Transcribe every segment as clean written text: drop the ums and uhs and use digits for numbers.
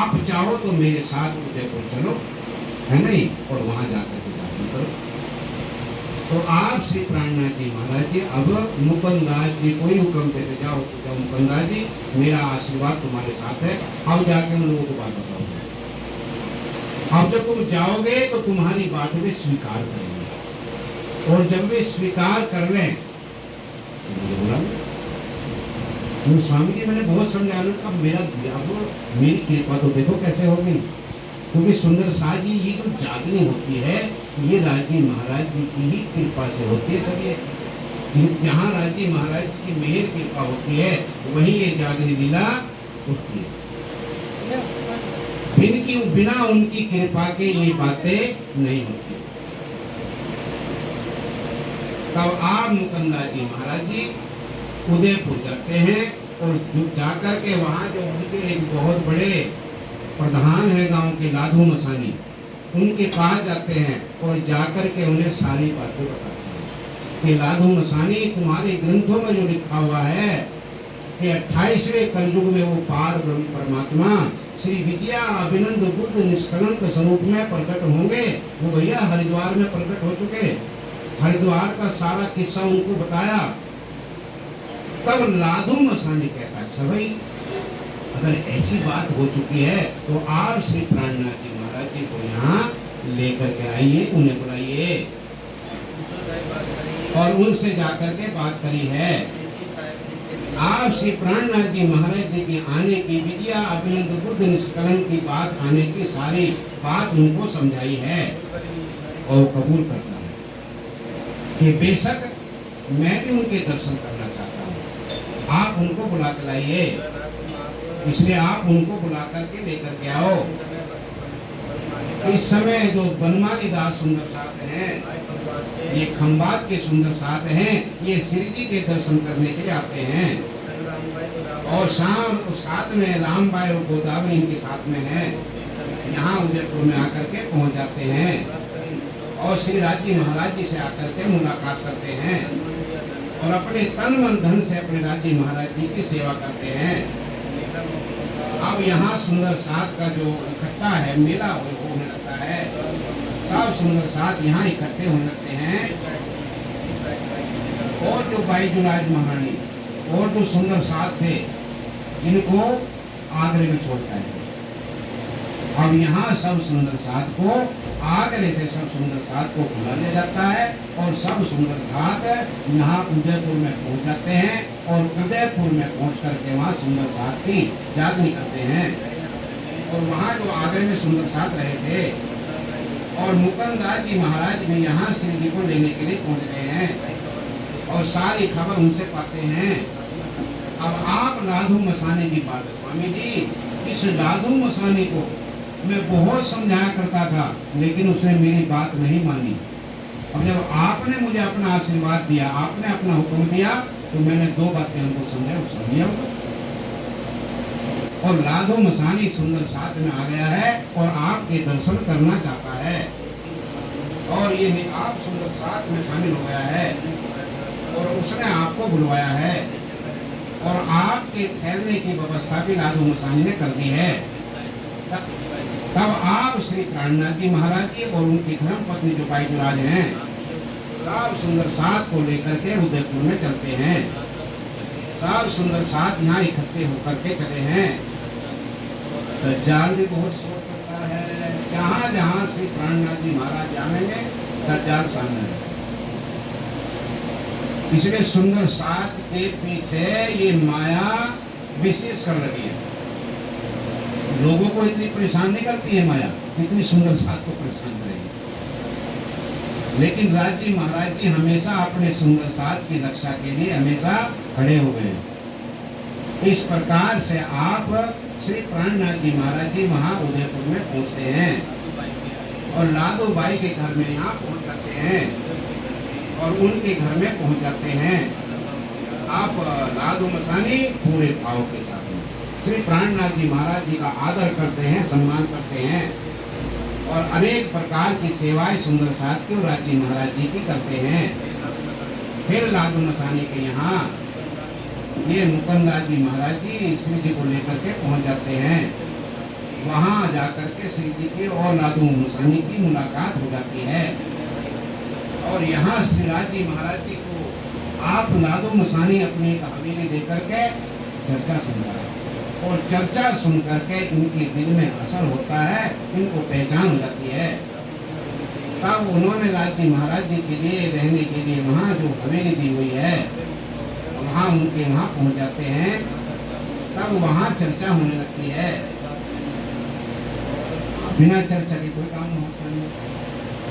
आप चाहो तो मेरे साथ उदयपुर चलो, है नहीं, और वहां जाकर के दर्शन करो। तो आप श्री प्राणनाथ जी महाराज जी अब मुकुंददास जी को ही हुक्म देते जाओ, तो जाओ मुकुंददास जी, मेरा आशीर्वाद तुम्हारे साथ है, अब जाके उन लोगों को बात बताओ। अब जब तुम जाओगे तो तुम्हारी बात वे स्वीकार करेंगे, और जब वे स्वीकार कर लें तो मुझे बुलाओ। स्वामी जी मैंने बहुत समझा लो, अब मेरी कृपा तो देखो कैसे होगी, क्योंकि सुंदर साज जी ये जो जागनी होती है ये राजी महाराज जी की ही कृपा से होती है। सब ये जहाँ राजी महाराज जी की मेहर कृपा होती है वही ये जागनी लीला होती है। बिना उनकी कृपा के ये बातें नहीं होती। तब आप मुकुंददास जी महाराज जी उदयपुर जाते हैं, और जाकर के वहाँ जो उनके एक बहुत बड़े प्रधान है गांव के लाधू मसानी, उनके पास जाते हैं और जाकर के उन्हें सारी बातें बताते हैं कि लाधू मसानी, तुम्हारे ग्रंथों में जो लिखा हुआ है कि 28वें कलयुग में वो पार ब्रह्म परमात्मा श्री विजया अभिनंद बुद्ध निष्कलंक स्वरूप में प्रकट होंगे। वो भैया हरिद्वार में प्रकट हो चुके, हरिद्वार का सारा किस्सा उनको बताया। तब लाधू मसानी कहता, अच्छा भाई अगर ऐसी बात हो चुकी है तो आप श्री प्राणनाथ जी महाराज जी को यहाँ लेकर के आइए, उन्हें बुलाइए और उनसे जाकर के बात करी है। आप श्री प्राणनाथ जी महाराज जी के आने की विद्या अभिनंद बुद्ध निष्कलन की बात, आने की सारी बात उनको समझाई है, और कबूल करता है कि बेशक मैं भी उनके दर्शन करना चाहता हूँ, आप उनको बुला कर लाइए। इसलिए आप उनको बुला करके लेकर के आओ। इस समय जो बनमाली दास सुंदर साथ हैं, ये खंबात के सुंदर साथ हैं, ये श्री जी के दर्शन करने के लिए आते हैं, और शाम साथ में रामबाई और गोदावरी इनके साथ में है, यहाँ उदयपुर में आकर के पहुँच जाते हैं, और श्री राजी महाराज जी से आकर के मुलाकात करते हैं, और अपने तन मन धन से अपने राजी महाराज जी की सेवा करते हैं। अब यहाँ सुंदर साथ का जो इकट्ठा है मेला होने लगता है, सब सुंदर साथ यहाँ इकट्ठे होने लगते हैं, और जो बाईजुराज महारानी और जो सुंदर साथ थे इनको आगरे में छोड़ता है। अब यहाँ सब सुंदर साथ को आगरे से सब सुंदर साथ को बुला ले जाता है, और सब सुंदर साथ यहाँ उदयपुर में पहुँच जाते हैं, और उदयपुर में पहुँच करके वहाँ सुंदर साथ की जागनी करते हैं। और वहाँ जो आगरे में सुंदर साथ रहे थे, और मुकुंददास जी महाराज भी यहाँ श्री जी को लेने के लिए पहुँच गए हैं, और सारी खबर उनसे पाते हैं। अब आप लाधू मसानी की बात, स्वामी जी इस लाधू मसानी को मैं बहुत समझाया करता था, लेकिन उसने मेरी बात नहीं मानी। अब जब आपने मुझे अपना आशीर्वाद दिया, आपने अपना हुक्म दिया, तो मैंने दो बातें हमको समझाया, वो समझिया। और लाधो मसानी सुंदर साथ में आ गया है और आपके दर्शन करना चाहता है, और ये आप सुंदर साथ में शामिल हो गया है, और उसने आपको बुलवाया है, और आपके ठहरने की व्यवस्था भी लाधो मसानी ने कर दी है। तब आप श्री प्राणनाथ जी महाराज जी और उनकी धर्म पत्नी जो बाईजुराज हैं, सब सुंदर साथ को लेकर के उदयपुर में चलते हैं। सब सुंदर साथ यहाँ इकट्ठे होकर के चले हैं। दज्जाल भी बहुत शोर करता है, जहाँ जहाँ श्री प्राणनाथ जी महाराज जाएंगे दज्जाल सामने है। इसलिए सुंदर साथ के पीछे ये माया विशेष कर लगी है। लोगों को इतनी परेशान नहीं करती है माया, इतनी सुंदर साथ को परेशान करेगी। लेकिन राज जी महाराज जी हमेशा अपने सुंदर साथ की रक्षा के लिए हमेशा खड़े हो गए। इस प्रकार से आप श्री प्राणनाथ जी महाराज जी वहाँ उदयपुर में पहुँचते हैं, और लादो बाई के घर में यहाँ पहुँच जाते हैं, और उनके घर में पहुँच जाते हैं। आप लादो मसानी पूरे भाव के साथ श्री प्राणनाथ जी महाराज जी का आदर करते हैं, सम्मान करते हैं, और अनेक प्रकार की सेवाएं सुंदर साथ की और राजी महाराज जी की करते हैं। फिर लादो मसानी के यहाँ ये मुकुंददास जी महाराज जी श्री जी को लेकर के पहुंच जाते हैं। वहां जाकर के श्री जी की और लादू मुसानी की मुलाकात हो जाती है। और यहाँ श्रीराज जी महाराज जी को आप लादो मसानी अपनी एक हवेली देकर के चर्चा सुनता है, और चर्चा सुन करके इनके दिल में असर होता है, इनको पहचान हो जाती है। तब उन्होंने लाल जी महाराज जी के लिए रहने के लिए वहाँ जो हवेली दी हुई है, वहाँ उनके वहाँ पहुँच जाते हैं। तब वहाँ चर्चा होने लगती है। बिना चर्चा के कोई काम होता नहीं।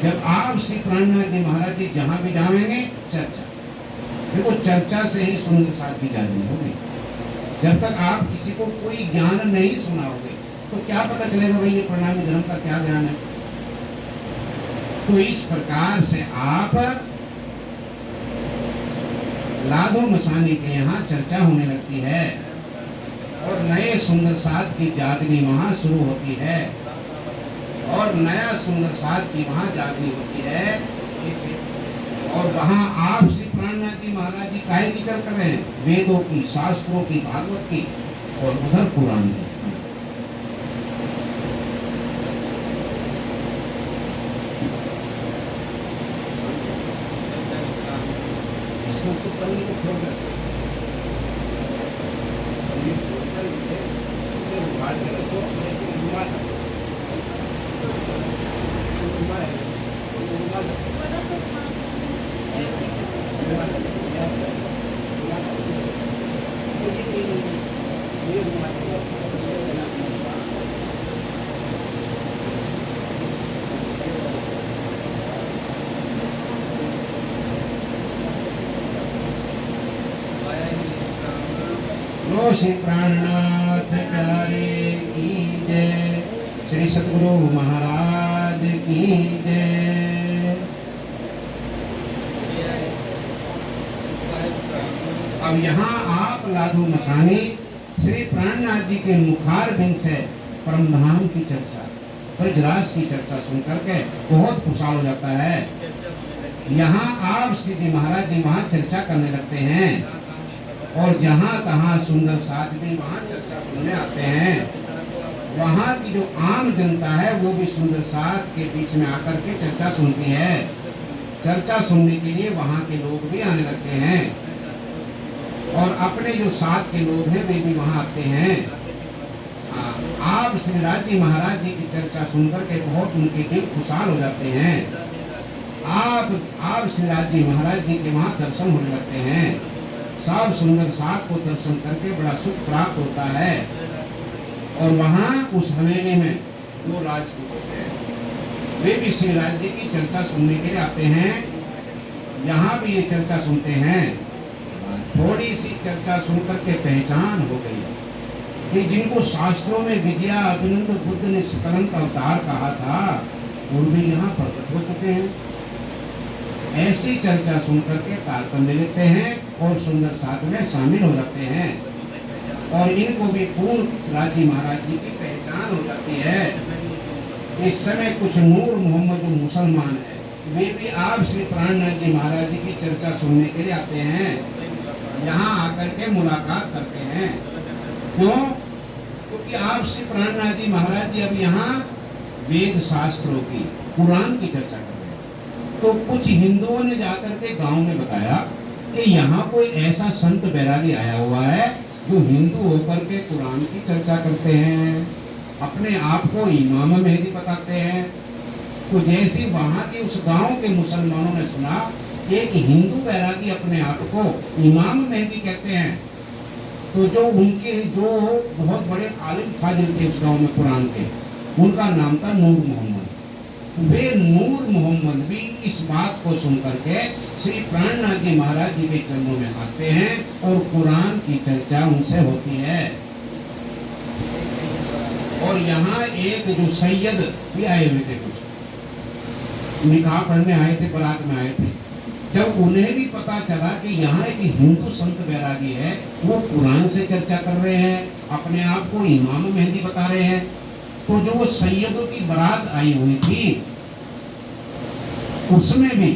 जब आप श्री प्राणनाथ जी महाराज जी जहाँ भी जाएंगे चर्चा, देखो चर्चा से ही सुंदर साथ की जानी होगी। जब तक आप किसी को कोई ज्ञान नहीं सुनाओगे तो क्या पता चलेगा भाई ये प्रणामी धर्म का क्या ज्ञान है। तो इस प्रकार से आप लादो मसानी के यहाँ चर्चा होने लगती है और नए सुंदर साथ की जागनी वहां शुरू होती है, और नया सुंदर साथ की वहां जागनी होती है। और वहां आप श्री प्राणनाथ जी महाराज जी काहे की चर्चा कर रहे हैं? वेदों की, शास्त्रों की, भागवत की, और उधर पुराण की। श्री प्राणनाथ प्यारे की जय, श्री सतगुरु महाराज की जय। अब यहाँ आप लादू मसानी श्री प्राणनाथ जी के मुखार बिन से परमधाम की चर्चा, ब्रजराज की चर्चा सुन करके बहुत खुशहाल हो जाता है। यहाँ आप श्री जी महाराज जी वहाँ चर्चा करने लगते हैं, और जहाँ तहाँ सुंदर साथ भी वहाँ चर्चा सुनने आते हैं। वहाँ की जो आम जनता है वो भी सुंदर साथ के बीच में आकर के चर्चा सुनती है। चर्चा सुनने के लिए वहाँ के लोग भी आने लगते हैं, और अपने जो साथ के लोग हैं वे भी वहाँ आते हैं। आप श्रीराज जी महाराज जी की चर्चा सुनकर के बहुत उनके दिल खुशहाल हो जाते हैं। आप श्रीराज जी महाराज जी के वहाँ दर्शन होने लगते हैं। सब सुंदर साथ को दर्शन करके बड़ा सुख प्राप्त होता है। और वहाँ उस हवेली में दो राजपूत होते हैं, वे भी श्री राज जी की चर्चा सुनने के लिए आते हैं। यहाँ भी ये चर्चा सुनते हैं। थोड़ी सी चर्चा सुनकर के पहचान हो गई कि जिनको शास्त्रों में विद्या अभिनंद बुद्ध ने सकलंक अवतार कहा था, वो भी यहाँ प्रकट हो चुके हैं। ऐसी चर्चा सुनकर के तारतम्य लेते हैं और सुंदर साथ में शामिल हो जाते हैं, और इनको भी पूर्ण राजी महाराज जी की पहचान हो जाती है। इस समय कुछ नूर मोहम्मद जो मुसलमान है, वे भी आप श्री प्राणनाथ जी महाराज जी की चर्चा सुनने के लिए आते हैं। यहाँ आकर के मुलाकात करते हैं। क्यों? क्योंकि आप श्री प्राणनाथ जी महाराज जी अब यहाँ वेद शास्त्रों की, पुराण की चर्चा कर रहे हैं। तो कुछ हिंदुओं ने जाकर के गांव में बताया कि यहाँ कोई ऐसा संत बैरागी आया हुआ है जो हिंदू होकर के कुरान की चर्चा करते हैं, अपने आप को इमाम मेहदी बताते हैं। तो जैसे वहाँ के उस गांव के मुसलमानों ने सुना एक हिंदू बैरागी अपने आप को इमाम मेहदी कहते हैं, तो जो बहुत बड़े आलिम फाजिल थे उस गांव में कुरान के, उनका नाम था नूर मोहम्मद। वे नूर मोहम्मद भी इस बात को सुनकर के श्री प्राणनाथ जी महाराज जी के चरणों में आते हैं और कुरान की चर्चा उनसे होती है। और यहाँ एक जो सैयद भी आए हुए थे, कुछ निकाह पढ़ने आए थे, बारात में आए थे। जब उन्हें भी पता चला कि यहाँ एक हिंदू संत बैरागी है, वो कुरान से चर्चा कर रहे हैं, अपने आप को इमाम मेहदी बता रहे हैं, तो जो वो सैयदों की बारात आई हुई थी उसमें भी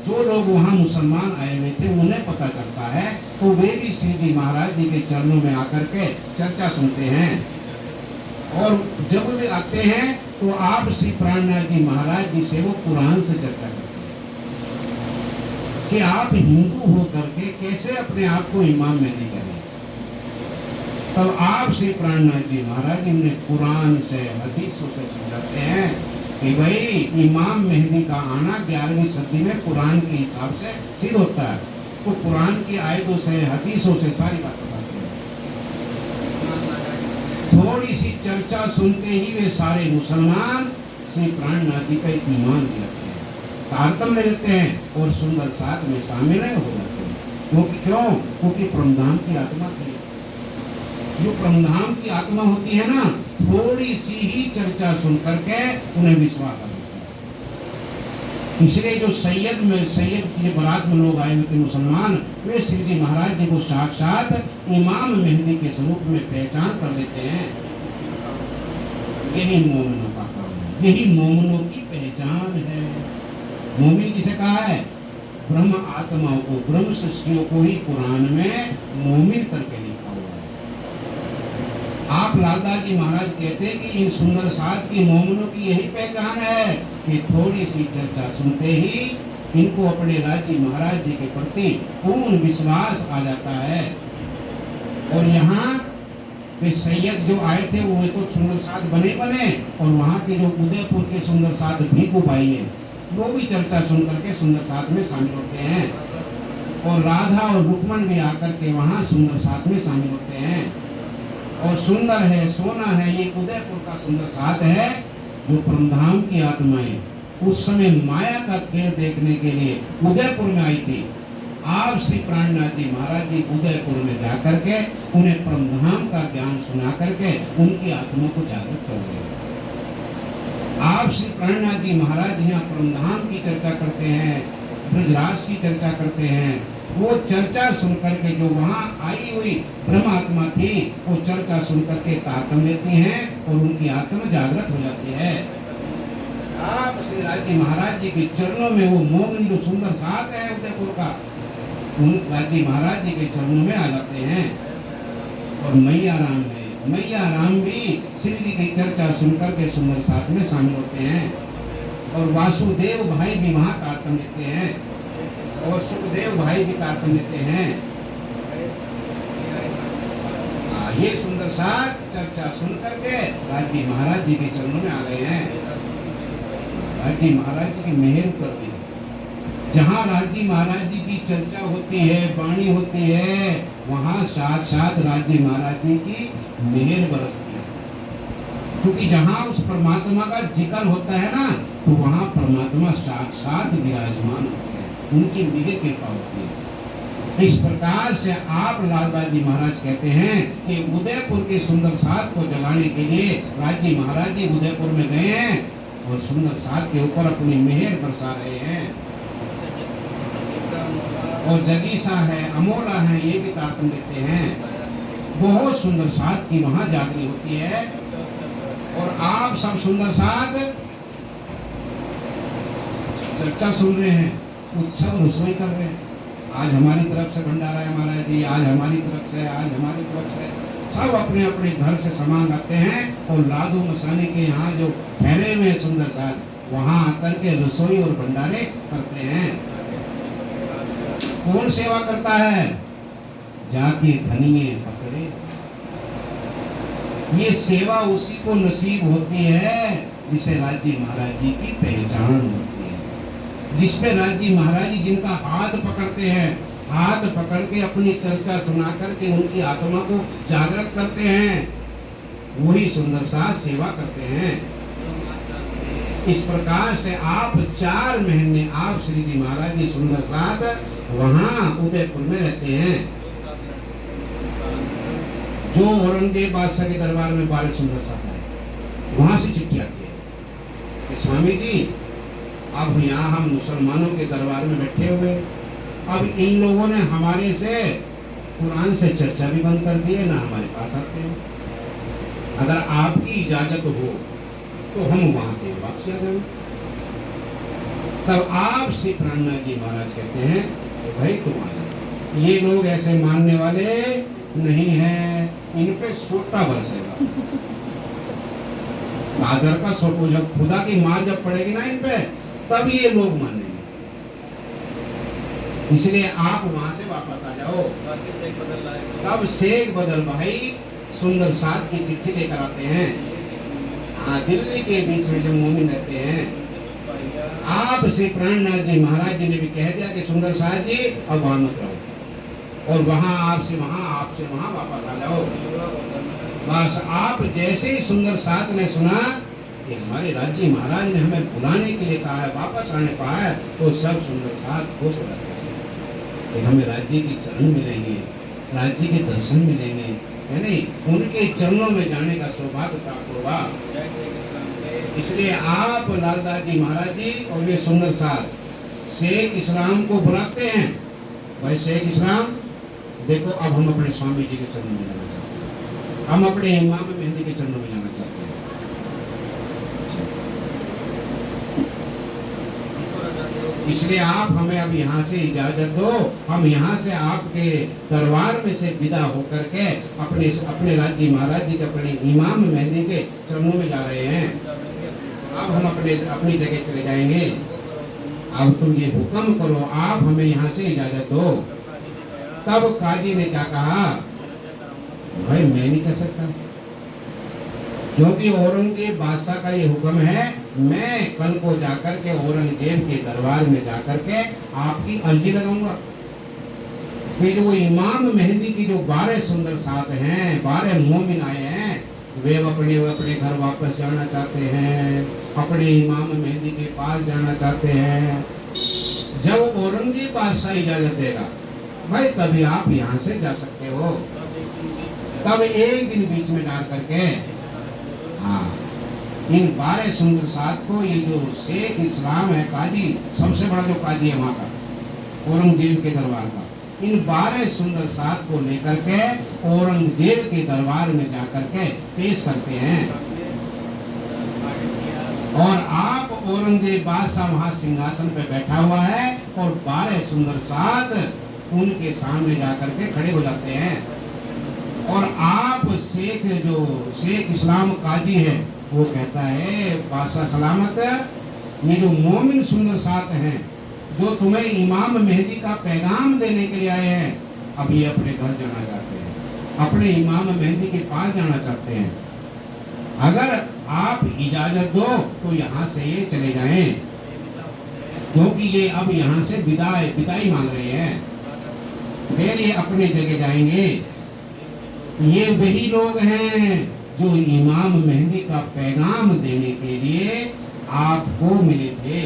जो लोग वहाँ मुसलमान आए हुए थे उन्हें पता चलता है, तो वे भी श्री जी महाराज जी के चरणों में आकर के चर्चा सुनते हैं। और जब वे आते हैं तो आप श्री प्राणनाथ जी महाराज जी से वो कुरान से चर्चा करते हैं कि आप हिंदू हो करके कैसे अपने आप को इमाम मेहदी करें। तब आप श्री प्राणनाथ जी महाराज जी ने कुरान से हदीसों से समझाते हैं कि भाई इमाम मेहदी का आना 11वीं सदी में कुरान के हिसाब से सिद्ध होता है। तो कुरान की आयतों से हदीसों से सारी बात बताते हैं। थोड़ी सी चर्चा सुनते ही वे सारे मुसलमान श्री प्राणनाथ जी का ईमान लेते हैं, तारतम्य लेते हैं और सुंदर साथ में शामिल हो जाते हैं। क्योंकि परमधाम की आत्मा थी। जो परमधाम की आत्मा होती है ना, थोड़ी सी ही चर्चा सुन करके उन्हें विश्वास आ जाता है। इसलिए जो सैयद की बारात में लोग आए हुए थे मुसलमान, वे श्री जी महाराज जी को साक्षात इमाम मेहदी के स्वरूप में पहचान कर लेते हैं। यही मोमिनों का काम है, यही मोमिनों की पहचान है। मोमिन जिसे कहा है, ब्रह्म आत्माओं को, ब्रह्म सृष्टियों को ही कुरान में मोमिन करके लिखा हुआ है। आप लालदास जी महाराज कहते हैं कि इन सुंदर साथ की मोमिनों की यही पहचान है कि थोड़ी सी चर्चा सुनते ही इनको अपने राज्य महाराज जी के प्रति पूर्ण विश्वास आ जाता है। और यहाँ वे सैयद जो आए थे वो तो सुंदर साथ बने और वहाँ के जो उदयपुर के सुंदर साथ भीखू भाई है, वो भी चर्चा सुन करके सुंदर साथ में शामिल होते हैं। और राधा और रुक्मण भी आकर के वहाँ सुंदर साथ में शामिल होते हैं। और सुंदर है, सोना है, ये उदयपुर का सुंदर साथ है जो परमधाम की आत्माएं उस समय माया का खेल देखने के लिए उदयपुर में आई थी। आप श्री प्राणनाथ जी महाराज जी उदयपुर में जाकर के उन्हें परमधाम का ज्ञान सुना करके उनकी आत्मा को जागृत कर दिया। आप श्री प्राणनाथ जी महाराज यहाँ परमधाम की चर्चा करते हैं, ब्रजराज की चर्चा करते हैं। वो चर्चा सुन करके जो वहाँ आई हुई ब्रह्म आत्मा थी, वो चर्चा सुन करके ताकम लेती हैं और उनकी आत्मा जागृत हो जाती है। आप श्री राज्य महाराज जी के चरणों में वो मोमिन जो सुंदर साथ है उदयपुर का, उन राज्य महाराज जी के चरणों में आ जाते हैं। और मैया राम है, मैया राम भी श्री जी की चर्चा सुनकर के सुंदर साथ में शामिल होते हैं। और वासुदेव भाई भी वहाँ तारतम लेते हैं और सुखदेव भाई भी तारतम लेते हैं। ये सुंदर साथ चर्चा सुन करके राज्य महाराज जी के चरणों में आ गए हैं। राज्य महाराज जी की मेहर करती है। जहाँ राज्य महाराज जी की चर्चा होती है, वाणी होती है, वहाँ साक्षात राज्य महाराज जी की मेहर बरसती है। क्योंकि जहाँ उस परमात्मा का जिक्र होता है ना, तो वहाँ परमात्मा साक्षात विराजमान होते हैं, उनकी मेहर कृपा होती है। इस प्रकार से आप लालदास जी महाराज कहते हैं कि उदयपुर के सुंदर साथ को जगाने के लिए राज्य महाराज जी उदयपुर में गए हैं और सुंदर साथ के ऊपर अपनी मेहर बरसा रहे हैं। और जगीसा है, अमोला है, ये भी तारतम देते हैं। बहुत सुंदर साथ की वहाँ जागरी होती है। और आप सब सुंदर साथ चर्चा सुन रहे हैं, उत्सव रसोई कर रहे हैं। आज हमारी तरफ से भंडारा है महाराज जी, आज हमारी तरफ से, आज हमारी तरफ से, सब अपने अपने घर से सामान लाते हैं और लादू मसाने के यहाँ जो ठहरे हुए सुंदर साथ वहाँ आकर के रसोई और भंडारे करते हैं। कौन सेवा करता है? जाके धनिये पकड़े। ये सेवा उसी को नसीब होती है जिसे राज्य महाराज जी की पहचान होती है, जिसपे राज्य महाराज जी जिनका हाथ पकड़ते हैं, हाथ पकड़ के अपनी चर्चा सुना करके उनकी आत्मा को जागृत करते हैं, वही सुंदर साथ सेवा करते हैं। इस प्रकार से आप 4 महीने आप श्री जी महाराज जी सुंदर साथ वहाँ उदयपुर में रहते हैं। जो औरंगजेब बादशाह के दरबार में 12 सुंदर साथ है, वहां से चिट्ठी आती है कि स्वामी जी अब यहाँ हम मुसलमानों के दरबार में बैठे हुए, अब इन लोगों ने हमारे से कुरान से चर्चा भी बंद कर दी है, ना हमारे पास आते हैं। अगर आपकी इजाजत हो तो हम वहां से वापस आ जाएं। तब आप श्री प्राणनाथ जी महाराज कहते हैं कि भाई तुम आ जाओ, ये लोग ऐसे मानने वाले नहीं है, इन पे सोटा बरसेगा। कादर का सोटो, जब खुदा की मार जब पड़ेगी ना इन पे, तब ये लोग मानेंगे। इसलिए आप वहां से वापस आ जाओ। तब शेख बदल भाई सुंदर साथ की चिट्ठी लेकर आते हैं। दिल्ली के बीच में जो मोमिन रहते हैं, आप श्री प्राणनाथ जी महाराज जी ने भी कह दिया कि सुंदर साथ जी अब वहां मत रहो, और वहां आपसे वहां वापस आ जाओ। बस आप जैसे ही सुंदर साथ ने सुना कि हमारे राज्य महाराज ने हमें बुलाने के लिए कहा है, वापस आने का है, तो सब सुंदर साथ खुश हो जाते हैं कि हमें राज्य के चरण मिलेंगे, राज्य के दर्शन मिलेंगे, है नहीं, उनके चरणों में जाने का सौभाग्य प्राप्त होगा। इसलिए आप लालदास जी महाराज जी और वे सुंदर साथ शेख इस्लाम को बुलाते हैं। भाई शेख इस्लाम देखो, अब हम अपने स्वामी जी के चरणों में जाना चाहते हैं, हम अपने इमाम मेहंदी के चरणों में जाना चाहते हैं। इसलिए आप हमें अब यहाँ से इजाजत दो, हम यहाँ से आपके दरबार में से विदा होकर के अपने राज्य महाराज जी के, अपने इमाम मेहंदी के चरणों में जा रहे हैं। अब हम अपनी जगह चले जाएंगे। अब तुम ये हुक्म करो, आप हमें यहाँ से इजाजत दो। तब काजी ने क्या कहा, भाई मैं नहीं कर सकता, क्योंकि औरंगजेब बादशाह का ये हुक्म है। मैं कल को जाकर के औरंगजेब के दरबार में जाकर के आपकी अर्जी लगाऊंगा कि जो इमाम मेहंदी की जो 12 सुंदर साथ हैं, 12 मोमिन आए हैं, वे अपने घर वापस जाना चाहते हैं, अपने इमाम मेहंदी के पास जाना चाहते हैं। जब औरंगजेब बादशाह इजाजत देगा भाई, तभी आप यहाँ से जा सकते हो। तब एक दिन बीच में डाल करके इन 12 सुंदर साथ को, ये जो शेख इस्लाम है काजी, सबसे बड़ा जो काजी है वहाँ का औरंगजेब के दरबार का, इन 12 सुंदर साथ को लेकर के औरंगजेब के दरबार में जाकर के पेश करते हैं। और आप औरंगजेब बादशाह वहां सिंहासन पे बैठा हुआ है और 12 सुंदर साथ उनके सामने जाकर के खड़े हो जाते हैं। और आप शेख इस्लाम काजी है, वो कहता है बादशाह सलामत, ये जो मोमिन सुंदर साथ हैं जो तुम्हें इमाम मेहंदी का पैगाम देने के लिए आए हैं, अब ये अपने घर जाना चाहते हैं, अपने इमाम मेहंदी के पास जाना चाहते हैं। अगर आप इजाजत दो तो यहाँ से ये चले जाएं, क्योंकि ये अब यहाँ से विदाई मांग रहे हैं, फिर ये अपने जगह जाएंगे। ये वही लोग हैं जो इमाम मेहंदी का पैगाम देने के लिए आपको मिले थे,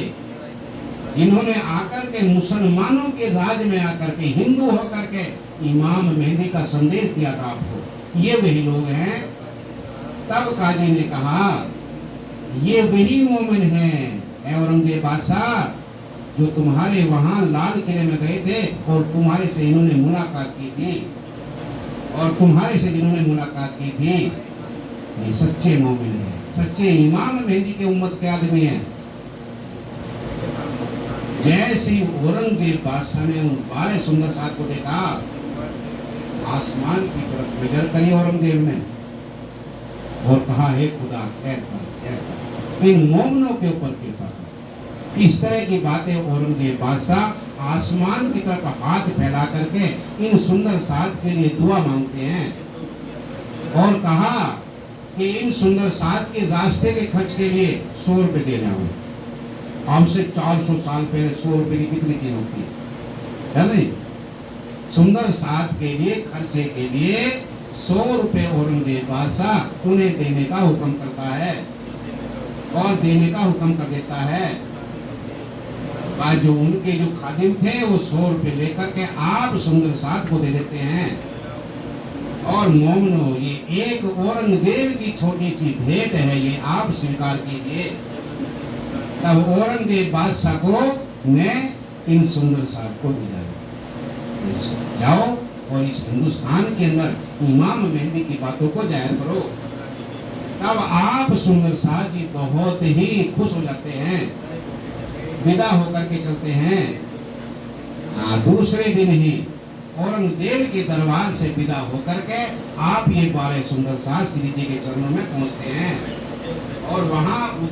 जिन्होंने आकर के मुसलमानों के राज में आकर के, हिंदू होकर के इमाम मेहंदी का संदेश दिया था आपको। ये वही लोग हैं। तब काजी ने कहा, ये वही मोमिन हैं औरंगजेब बादशाह, जो तुम्हारे वहां लाल किले में गए थे और तुम्हारे से इन्होंने मुलाकात की थी, और तुम्हारे से जिन्होंने मुलाकात की थी ये सच्चे मोमिन हैं, सच्चे इमाम मेहंदी के उम्मत के आदमी हैं। जैसे औरंगजेब बादशाह ने उन 12 सुंदर साथ को देखा, आसमान की तरफ नजर करी औरंगजेब ने और कहा, हे खुदा खैर कर, इन मोमिनों के ऊपर कृपा कर। इस तरह की बातें औरंगजेब बादशाह आसमान की तरफ हाथ फैला करके इन सुंदर साथ के लिए दुआ मांगते हैं, और कहा कि इन सुंदर साथ के रास्ते के खर्च के लिए 100 रुपए दे जाऊं। हमसे 400 साल पहले 100 रुपए की कितनी कीमत थी, है नहीं? सुंदर साथ के लिए खर्चे के लिए 100 रुपए औरंगजेब बादशाह उन्हें देने का हुक्म करता है और देने का हुक्म कर देता है। और जो उनके जो खादिम थे वो 100 रुपए लेकर के आप सुंदर साथ को दे देते हैं। और मोमनो, ये एक औरंगजेब की छोटी सी भेंट है, ये आप स्वीकार कीजिए। तब औरंगजेब बादशाह को ने इन सुंदर साथ को दिया, जाओ और इस हिंदुस्तान के अंदर इमाम मेहंदी की बातों को जाहिर करो। तब आप सुंदर साथ जी बहुत ही खुश हो जाते हैं, विदा होकर के चलते हैं। दूसरे दिन ही औरंगजेब के दरबार से विदा होकर के आप ये 12 सुंदर साथ श्री जी के चरणों में पहुंचते हैं और वहां उदय